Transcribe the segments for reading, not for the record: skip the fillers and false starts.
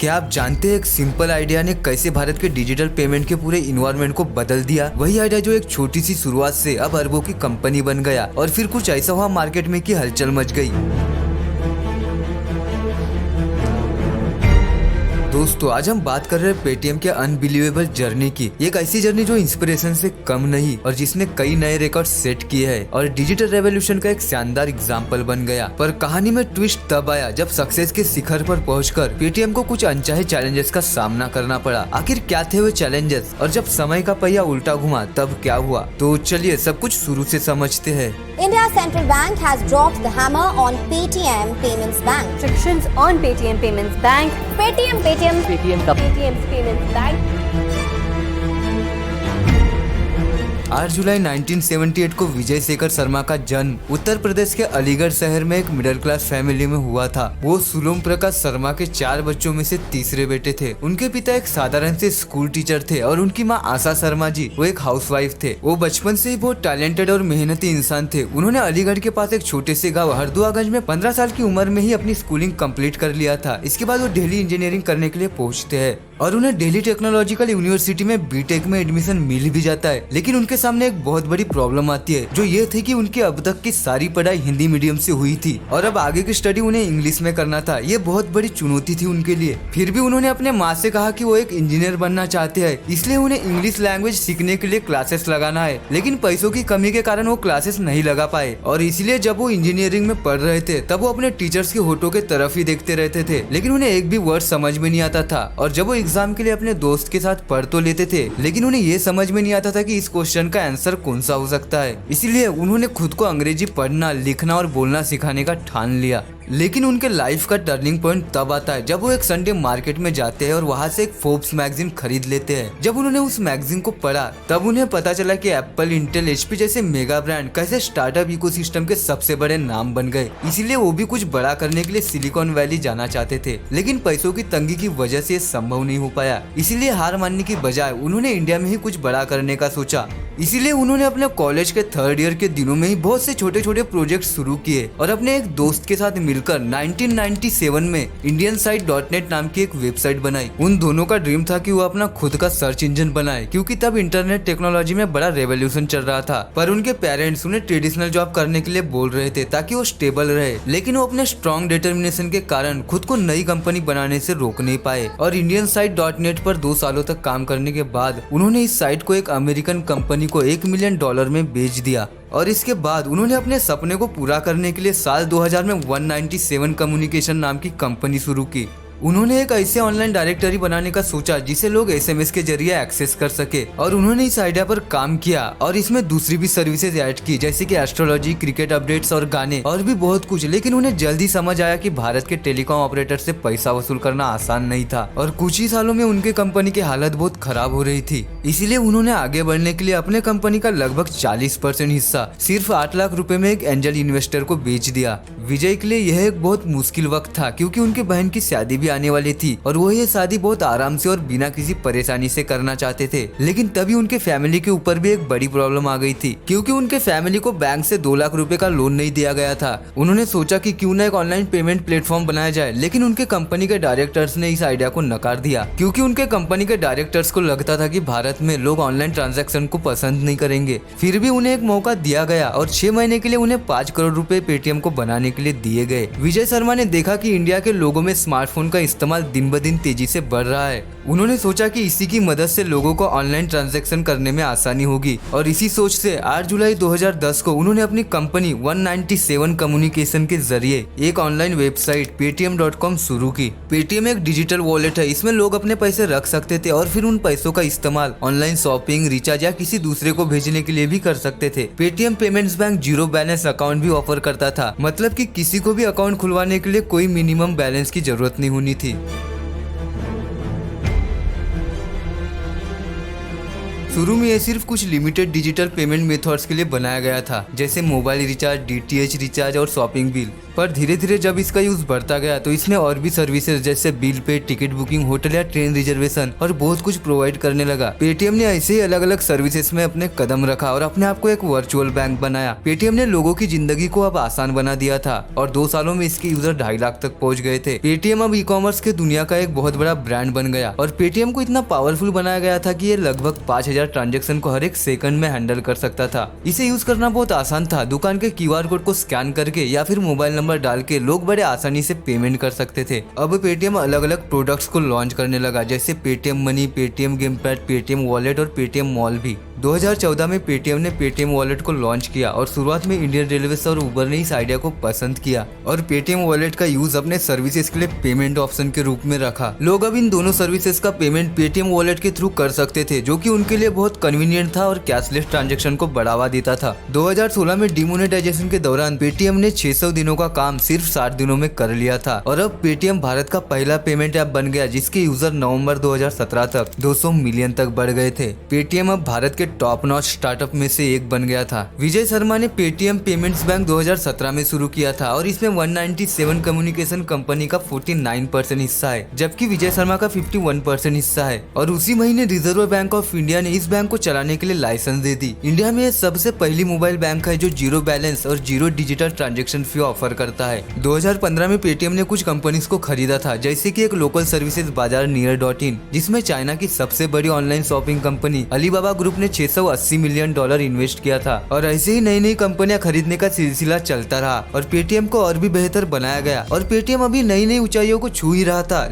क्या आप जानते हैं एक सिंपल आइडिया ने कैसे भारत के डिजिटल पेमेंट के पूरे इन्वायरमेंट को बदल दिया। वही आइडिया जो एक छोटी सी शुरुआत से अब अरबों की कंपनी बन गया और फिर कुछ ऐसा हुआ मार्केट में कि हलचल मच गई। दोस्तों आज हम बात कर रहे हैं पेटीएम के अनबिलीवेबल जर्नी की। एक ऐसी जर्नी जो इंस्पिरेशन से कम नहीं और जिसने कई नए रिकॉर्ड सेट किए हैं और डिजिटल रेवोल्यूशन का एक शानदार एग्जाम्पल बन गया। पर कहानी में ट्विस्ट तब आया जब सक्सेस के शिखर पर पहुंचकर पेटीएम को कुछ अनचाहे चैलेंजेस का सामना करना पड़ा। आखिर क्या थे वो चैलेंजेस और जब समय का पहिया उल्टा घुमा तब क्या हुआ, तो चलिए सब कुछ शुरू से समझते हैं। India's central bank has dropped the hammer on Paytm Payments Bank. Restrictions on Paytm Payments Bank. Paytm Payments Bank. 8 जुलाई 1978 को विजय शेखर शर्मा का जन्म उत्तर प्रदेश के अलीगढ़ शहर में एक मिडिल क्लास फैमिली में हुआ था। वो सुलोम प्रकाश शर्मा के 4 बच्चों में से तीसरे बेटे थे। उनके पिता एक साधारण से स्कूल टीचर थे और उनकी माँ आशा शर्मा जी वो एक हाउसवाइफ थे। वो बचपन से ही बहुत टैलेंटेड और मेहनती इंसान थे। उन्होंने अलीगढ़ के पास एक छोटे से गाँव हरदुआगंज में 15 साल की उम्र में ही अपनी स्कूलिंग कंप्लीट कर लिया था। इसके बाद वो दिल्ली इंजीनियरिंग करने के लिए पहुँचते हैं और उन्हें दिल्ली टेक्नोलॉजिकल यूनिवर्सिटी में बीटेक में एडमिशन मिल भी जाता है। लेकिन उनके सामने एक बहुत बड़ी प्रॉब्लम आती है, जो ये थी कि उनकी अब तक की सारी पढ़ाई हिंदी मीडियम से हुई थी और अब आगे की स्टडी उन्हें इंग्लिश में करना था। ये बहुत बड़ी चुनौती थी उनके लिए। फिर भी उन्होंने अपने माँ से कहा कि वो एक इंजीनियर बनना चाहते हैं, इसलिए उन्हें इंग्लिश लैंग्वेज सीखने के लिए क्लासेस लगाना है। लेकिन पैसों की कमी के कारण वो क्लासेस नहीं लगा पाए और इसलिए जब वो इंजीनियरिंग में पढ़ रहे थे तब वो अपने टीचर्स के होठों के तरफ ही देखते रहते थे, लेकिन उन्हें एक भी वर्ड समझ में नहीं आता था। और जब वो एग्जाम के लिए अपने दोस्त के साथ पढ़ तो लेते थे, लेकिन उन्हें ये समझ में नहीं आता था कि इस क्वेश्चन का आंसर कौन सा हो सकता है। इसीलिए उन्होंने खुद को अंग्रेजी पढ़ना, लिखना और बोलना सिखाने का ठान लिया। लेकिन उनके लाइफ का टर्निंग पॉइंट तब आता है जब वो एक संडे मार्केट में जाते हैं और वहाँ से एक फोर्ब्स मैगजीन खरीद लेते हैं। जब उन्होंने उस मैगजीन को पढ़ा तब उन्हें पता चला कि एप्पल, इंटेल, एचपी जैसे मेगा ब्रांड कैसे स्टार्टअप इकोसिस्टम के सबसे बड़े नाम बन गए। इसीलिए वो भी कुछ बड़ा करने के लिए सिलिकॉन वैली जाना चाहते थे, लेकिन पैसों की तंगी की वजह से संभव नहीं हो पाया। इसीलिए हार मानने की बजाय उन्होंने इंडिया में ही कुछ बड़ा करने का सोचा। इसीलिए उन्होंने अपने कॉलेज के 3rd ईयर के दिनों में ही बहुत से छोटे छोटे प्रोजेक्ट शुरू किए और अपने एक दोस्त के साथ मिलकर 1997 में IndianSite.net नाम की एक वेबसाइट बनाई। उन दोनों का ड्रीम था कि वो अपना खुद का सर्च इंजन बनाए, क्योंकि तब इंटरनेट टेक्नोलॉजी में बड़ा रेवोल्यूशन चल रहा था। पर उनके पेरेंट्स उन्हें ट्रेडिशनल जॉब करने के लिए बोल रहे थे ताकि वो स्टेबल रहे, लेकिन वो अपने स्ट्रॉन्ग डिटर्मिनेशन के कारण खुद को नई कंपनी बनाने से रोक नहीं पाए। और IndianSite.net पर 2 सालों तक काम करने के बाद उन्होंने इस साइट को एक अमेरिकन कंपनी को $1 मिलियन में बेच दिया। और इसके बाद उन्होंने अपने सपने को पूरा करने के लिए साल 2000 में 197 कम्युनिकेशन नाम की कंपनी शुरू की। उन्होंने एक ऐसे ऑनलाइन डायरेक्टरी बनाने का सोचा जिसे लोग SMS के जरिए एक्सेस कर सके और उन्होंने इस आइडिया पर काम किया और इसमें दूसरी भी सर्विसेज ऐड की, जैसे कि एस्ट्रोलॉजी, क्रिकेट अपडेट्स और गाने और भी बहुत कुछ। लेकिन उन्हें जल्दी समझ आया कि भारत के टेलीकॉम ऑपरेटर से पैसा वसूल करना आसान नहीं था और कुछ ही सालों में उनके कंपनी की हालत बहुत खराब हो रही थी। इसीलिए उन्होंने आगे बढ़ने के लिए अपने कंपनी का लगभग 40% हिस्सा सिर्फ 8 लाख रुपए में एक एंजल इन्वेस्टर को बेच दिया। विजय के लिए यह एक बहुत मुश्किल वक्त था, क्योंकि उनकी बहन की शादी आने वाली थी और वो ये शादी बहुत आराम से और बिना किसी परेशानी से करना चाहते थे। लेकिन तभी उनके फैमिली के ऊपर भी एक बड़ी प्रॉब्लम आ गई थी, क्योंकि उनके फैमिली को बैंक से 2 लाख रुपए का लोन नहीं दिया गया था। उन्होंने सोचा कि क्यों ना एक ऑनलाइन पेमेंट प्लेटफॉर्म बनाया जाए, लेकिन उनके कंपनी के डायरेक्टर्स ने इस आइडिया को नकार दिया, क्योंकि उनके कंपनी के डायरेक्टर्स को लगता था कि भारत में लोग ऑनलाइन ट्रांजैक्शन को पसंद नहीं करेंगे। फिर भी उन्हें एक मौका दिया गया और 6 महीने के लिए उन्हें 5 करोड़ रुपए पेटीएम को बनाने के लिए दिए गए। विजय शर्मा ने देखा कि इंडिया के लोगों में स्मार्टफोन का इस्तेमाल दिन ब दिन तेजी से बढ़ रहा है। उन्होंने सोचा कि इसी की मदद से लोगों को ऑनलाइन ट्रांजैक्शन करने में आसानी होगी और इसी सोच से 8 जुलाई 2010 को उन्होंने अपनी कंपनी 197 कम्युनिकेशन के जरिए एक ऑनलाइन वेबसाइट paytm.com शुरू की। पेटीएम एक डिजिटल वॉलेट है, इसमें लोग अपने पैसे रख सकते थे और फिर उन पैसों का इस्तेमाल ऑनलाइन शॉपिंग, रिचार्ज या किसी दूसरे को भेजने के लिए भी कर सकते थे। Paytm payments bank 0 balance account भी ऑफर करता था, मतलब कि किसी को भी अकाउंट खुलवाने के लिए कोई मिनिमम बैलेंस की जरूरत नहीं होनी थी। शुरू में ये सिर्फ कुछ लिमिटेड डिजिटल पेमेंट मेथड्स के लिए बनाया गया था, जैसे मोबाइल रिचार्ज, DTH रिचार्ज और शॉपिंग बिल। पर धीरे धीरे जब इसका यूज बढ़ता गया तो इसने और भी सर्विसेज जैसे bill pay, ticket booking, hotel या ट्रेन रिजर्वेशन और बहुत कुछ प्रोवाइड करने लगा। पेटीएम ने ऐसे ही अलग अलग सर्विसेज में अपने कदम रखा और अपने आप को एक वर्चुअल बैंक बनाया। पेटीएम ने लोगों की जिंदगी को अब आसान बना दिया था और 2 सालों में इसके यूजर 2.5 लाख तक पहुंच गए थे। पेटीएम अब ई-कॉमर्स के दुनिया का एक बहुत बड़ा ब्रांड बन गया और पेटीएम को इतना पावरफुल बनाया गया था कि ये लगभग 5000 ट्रांजैक्शन को हर एक सेकंड में हैंडल कर सकता था। इसे यूज करना बहुत आसान था। दुकान के QR कोड को स्कैन करके या फिर मोबाइल नंबर डाल के लोग बड़े आसानी से पेमेंट कर सकते थे। अब पेटीएम अलग अलग प्रोडक्ट्स को लॉन्च करने लगा जैसे Paytm money, Paytm game pad, Paytm wallet और पेटीएम मॉल भी। 2014 में पेटीएम ने पेटीएम वॉलेट को लॉन्च किया और शुरुआत में इंडियन रेलवेज और उबर ने इस आइडिया को पसंद किया और पेटीएम वॉलेट का यूज अपने सर्विसेज के लिए पेमेंट ऑप्शन के रूप में रखा। लोग अब इन दोनों सर्विसेज का पेमेंट पेटीएम वॉलेट के थ्रू कर सकते थे, जो कि उनके लिए बहुत कन्वीनियंट था और कैशलेस ट्रांजैक्शन को बढ़ावा देता था। 2016 में डिमोनेटाइजेशन के दौरान पेटीएम ने 600 दिनों का काम सिर्फ 60 दिनों में कर लिया था और अब पेटीएम भारत का पहला पेमेंट ऐप बन गया जिसके यूजर नवंबर 2017 तक 200 मिलियन तक बढ़ गए थे। पेटीएम अब भारत के टॉप नॉच स्टार्टअप में से एक बन गया था। विजय शर्मा ने पेटीएम पेमेंट्स बैंक 2017 में शुरू किया था और इसमें 197 कम्युनिकेशन कंपनी का 49% हिस्सा है, जबकि विजय शर्मा का 51% हिस्सा है। और उसी महीने रिजर्व बैंक ऑफ इंडिया ने इस बैंक को चलाने के लिए लाइसेंस दे दी। इंडिया में सबसे पहली मोबाइल बैंक है जो 0 बैलेंस और 0 डिजिटल ट्रांजैक्शन फी ऑफर करता है। 2015 में पेटीएम ने कुछ कंपनीज को खरीदा था, जैसे कि एक लोकल सर्विसेज बाजार Near.in, जिसमें चाइना की सबसे बड़ी online shopping company Alibaba group ने $680 मिलियन इन्वेस्ट किया था। और ऐसे ही नई नई कंपनियां खरीदने का सिलसिला चलता रहा और पेटीएम को और भी बेहतर बनाया गया और पेटीएम अभी नई नई ऊंचाइयों को छू ही रहा था।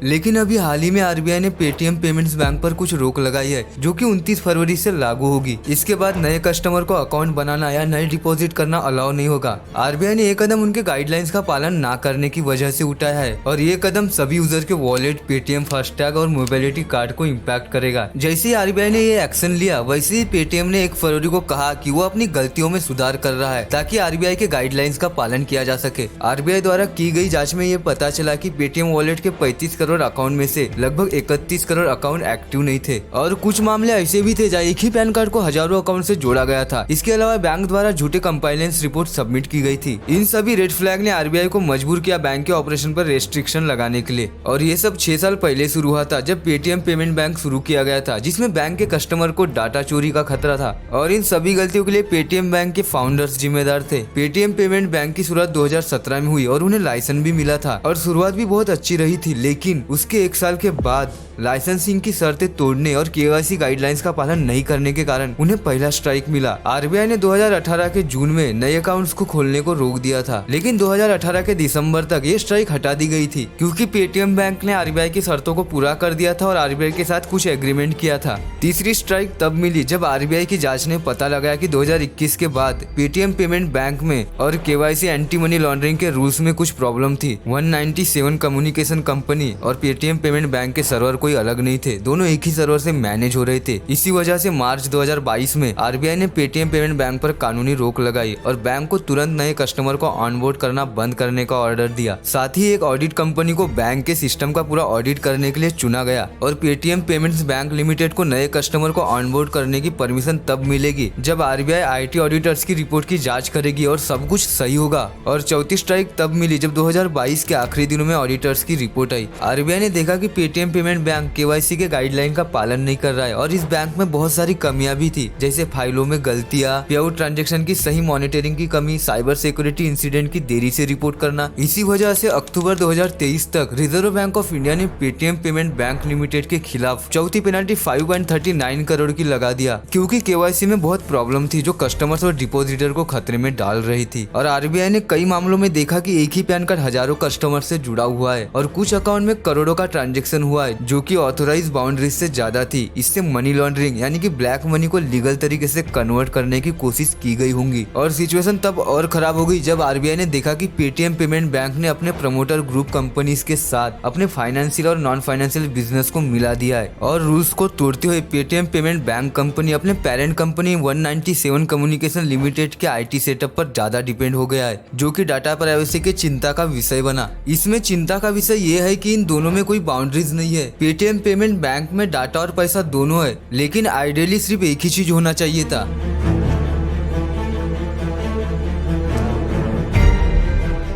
लेकिन अभी हाल ही में आरबीआई ने पेटीएम पेमेंट्स बैंक पर कुछ रोक लगाई है, जो कि 29 फरवरी से लागू होगी। इसके बाद नए कस्टमर को अकाउंट बनाना या नए डिपॉजिट करना अलाउ नहीं होगा। आरबीआई ने ये कदम उनके गाइडलाइंस का पालन ना करने की वजह से उठाया है और ये कदम सभी यूजर के वॉलेट, पेटीएम फास्टैग और मोबिलिटी कार्ड को इम्पैक्ट करेगा। जैसे ही आरबीआई ने ये एक्शन लिया, वैसे ही पेटीएम ने 1 फरवरी को कहा कि वो अपनी गलतियों में सुधार कर रहा है ताकि आरबीआई के गाइडलाइंस का पालन किया जा सके। आरबीआई द्वारा की गई जाँच में ये पता चला कि पेटीएम वॉलेट के 35 करोड़ अकाउंट में से लगभग 31 करोड़ अकाउंट एक्टिव नहीं थे और कुछ मामले ऐसे भी थे जहाँ एक ही पैन कार्ड को हजारों अकाउंट से जोड़ा गया था। इसके अलावा बैंक द्वारा झूठे कंप्लायंस रिपोर्ट सबमिट की गई थी। इन सभी रेड फ्लैग ने आरबीआई को मजबूर किया बैंक के ऑपरेशन पर रेस्ट्रिक्शन लगाने के लिए और ये सब 6 साल पहले शुरू हुआ था जब पेटीएम पेमेंट बैंक शुरू किया गया था, जिसमें बैंक के कस्टमर को डाटा चोरी का खतरा था और इन सभी गलतियों के लिए पेटीएम बैंक के फाउंडर्स जिम्मेदार थे। पेटीएम पेमेंट बैंक की शुरुआत 2017 में हुई और उन्हें लाइसेंस भी मिला था और शुरुआत भी बहुत अच्छी रही थी, लेकिन उसके 1 साल के बाद लाइसेंसिंग की शर्तें तोड़ने और केवाईसी गाइडलाइंस का पालन नहीं करने के कारण उन्हें पहला स्ट्राइक मिला। आरबीआई ने 2018 के जून में नए अकाउंट्स को खोलने को रोक दिया था, लेकिन 2018 के दिसंबर तक ये स्ट्राइक हटा दी गई थी क्योंकि पेटीएम बैंक ने आरबीआई की शर्तों को पूरा कर दिया था और आरबीआई के साथ कुछ एग्रीमेंट किया था। तीसरी स्ट्राइक तब मिली जब आरबीआई की जांच ने पता लगाया कि 2021 के बाद पेटीएम पेमेंट बैंक में और केवाईसी एंटी मनी लॉन्ड्रिंग के रूल्स में कुछ प्रॉब्लम थी। 197 कम्युनिकेशन कंपनी और पेटीएम पेमेंट बैंक के सर्वर कोई अलग नहीं थे, दोनों एक ही सर्वर से मैनेज हो रहे थे। इसी वजह से मार्च 2022 में आरबीआई ने पेटीएम पेमेंट बैंक पर कानूनी रोक लगाई और बैंक को तुरंत नए कस्टमर को ऑनबोर्ड करना बंद करने का ऑर्डर दिया। साथ ही एक ऑडिट कंपनी को बैंक के सिस्टम का पूरा ऑडिट करने के लिए चुना गया और पेटीएम पेमेंट्स बैंक लिमिटेड को नए कस्टमर को ऑनबोर्ड करने की परमिशन तब मिलेगी जब आरबीआई आईटी ऑडिटर्स की रिपोर्ट की जांच करेगी और सब कुछ सही होगा। और चौथी स्ट्राइक तब मिली जब 2022 के आखिरी दिनों में ऑडिटर्स की रिपोर्ट आई। आरबीआई ने देखा कि पेटीएम पेमेंट बैंक केवाईसी के गाइडलाइन का पालन नहीं कर रहा है और इस बैंक में बहुत सारी कमियां भी थी, जैसे फाइलों में गलतियां, पेआउट ट्रांजैक्शन की सही मॉनिटरिंग की कमी, साइबर सिक्योरिटी इंसिडेंट की देरी से रिपोर्ट करना। इसी वजह से अक्टूबर 2023 तक रिजर्व बैंक ऑफ इंडिया ने पेटीएम पेमेंट बैंक लिमिटेड के खिलाफ चौथी पेनल्टी 5.39 करोड़ की लगा दिया क्योंकि केवाईसी में बहुत प्रॉब्लम थी जो कस्टमर्स और डिपोजिटर को खतरे में डाल रही थी। और आरबीआई ने कई मामलों में देखा कि एक ही पैन कार्ड हजारों कस्टमर से जुड़ा हुआ है और कुछ अकाउंट में करोड़ों का ट्रांजैक्शन हुआ है जो कि ऑथोराइज बाउंड्रीज से ज्यादा थी। इससे मनी लॉन्ड्रिंग यानी कि ब्लैक मनी को लीगल तरीके से कन्वर्ट करने की कोशिश की गई होंगी। और सिचुएशन तब और खराब हो गई जब आरबीआई ने देखा कि पेटीएम पेमेंट बैंक ने अपने प्रमोटर ग्रुप कंपनीज के साथ अपने फाइनेंशियल और नॉन फाइनेंशियल बिजनेस को मिला दिया है और रूल्स को तोड़ते हुए पेटीएम पेमेंट बैंक कंपनी अपने पेरेंट कंपनी 197 कम्युनिकेशन लिमिटेड के आईटी सेटअप पर ज्यादा डिपेंड हो गया है, जो कि डाटा प्राइवेसी के चिंता का विषय बना। इसमें चिंता का विषय ये है कि इन दोनों में कोई बाउंड्रीज नहीं है। पेटीएम पेमेंट बैंक में डाटा और पैसा दोनों है, लेकिन आइडियली सिर्फ एक ही चीज होना चाहिए था।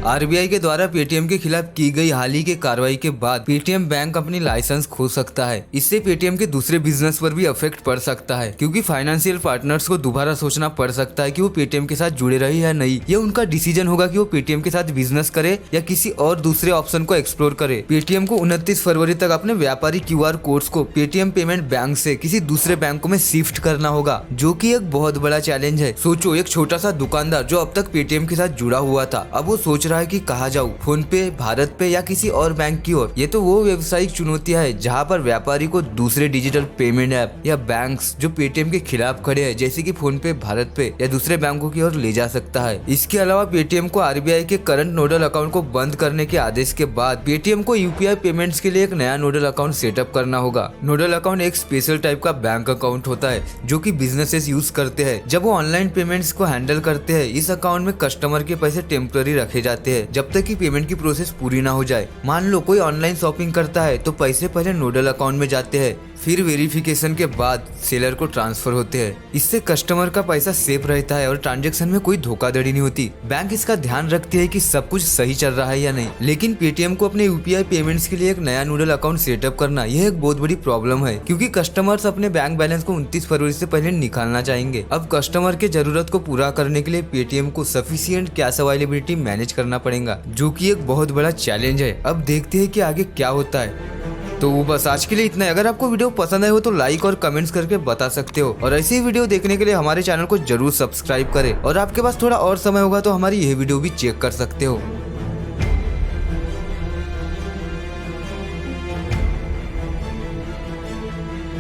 आरबीआई के द्वारा पेटीएम के खिलाफ की गई हाल ही के कार्रवाई के बाद पेटीएम बैंक अपनी लाइसेंस खो सकता है। इससे पेटीएम के दूसरे बिजनेस पर भी इफेक्ट पड़ सकता है, क्योंकि फाइनेंशियल पार्टनर्स को दोबारा सोचना पड़ सकता है कि वो पेटीएम के साथ जुड़े रहे या नहीं। यह उनका डिसीजन होगा कि वो पेटीएम के साथ बिजनेस करे या किसी और दूसरे ऑप्शन को एक्सप्लोर करे। पेटीएम को 29 फरवरी तक अपने व्यापारी क्यूआर कोड्स को पेटीएम पेमेंट बैंक से किसी दूसरे बैंक में शिफ्ट करना होगा, जो कि एक बहुत बड़ा चैलेंज है। सोचो, एक छोटा सा दुकानदार जो अब तक पेटीएम के साथ जुड़ा हुआ था, अब वो सोच रहा है कि कहाँ जाऊँ, फोन पे, भारत पे या किसी और बैंक की ओर। ये तो वो व्यवसायिक चुनौतियां है जहाँ पर व्यापारी को दूसरे डिजिटल पेमेंट ऐप या बैंक्स जो पेटीएम के खिलाफ खड़े हैं, जैसे कि फोन पे, भारत पे या दूसरे बैंकों की ओर ले जा सकता है। इसके अलावा पेटीएम को आरबीआई के करंट नोडल अकाउंट को बंद करने के आदेश के बाद पेटीएम को यूपीआई पेमेंट्स के लिए एक नया नोडल अकाउंट सेटअप करना होगा। नोडल अकाउंट एक स्पेशल टाइप का बैंक अकाउंट होता है जो कि बिजनेसेस यूज करते हैं जब वो ऑनलाइन पेमेंट्स को हैंडल करते हैं। इस अकाउंट में कस्टमर के पैसे टेम्पररी रखे जाते हैं जब तक कि पेमेंट की प्रोसेस पूरी ना हो जाए। मान लो कोई ऑनलाइन शॉपिंग करता है तो पैसे पहले नोडल अकाउंट में जाते हैं, फिर वेरिफिकेशन के बाद सेलर को ट्रांसफर होते हैं। इससे कस्टमर का पैसा सेफ रहता है और ट्रांजैक्शन में कोई धोखाधड़ी नहीं होती। बैंक इसका ध्यान रखती है कि सब कुछ सही चल रहा है या नहीं। लेकिन पेटीएम को अपने यूपीआई पेमेंट्स के लिए एक नया नोडल अकाउंट सेटअप करना यह एक बहुत बड़ी प्रॉब्लम है, क्योंकि कस्टमर्स अपने बैंक बैलेंस को 29 फरवरी से पहले निकालना चाहेंगे। अब कस्टमर के जरूरत को पूरा करने के लिए पेटीएम को सफिशिएंट कैश अवेलेबिलिटी मैनेज करना पड़ेगा, जो कि एक बहुत बड़ा चैलेंज है। अब देखते हैं कि आगे क्या होता है। तो बस आज के लिए इतना है। अगर आपको वीडियो पसंद आए हो तो लाइक और कमेंट्स करके बता सकते हो, और ऐसी वीडियो देखने के लिए हमारे चैनल को जरूर सब्सक्राइब करें। और आपके पास थोड़ा और समय होगा तो हमारी यह वीडियो भी चेक कर सकते हो।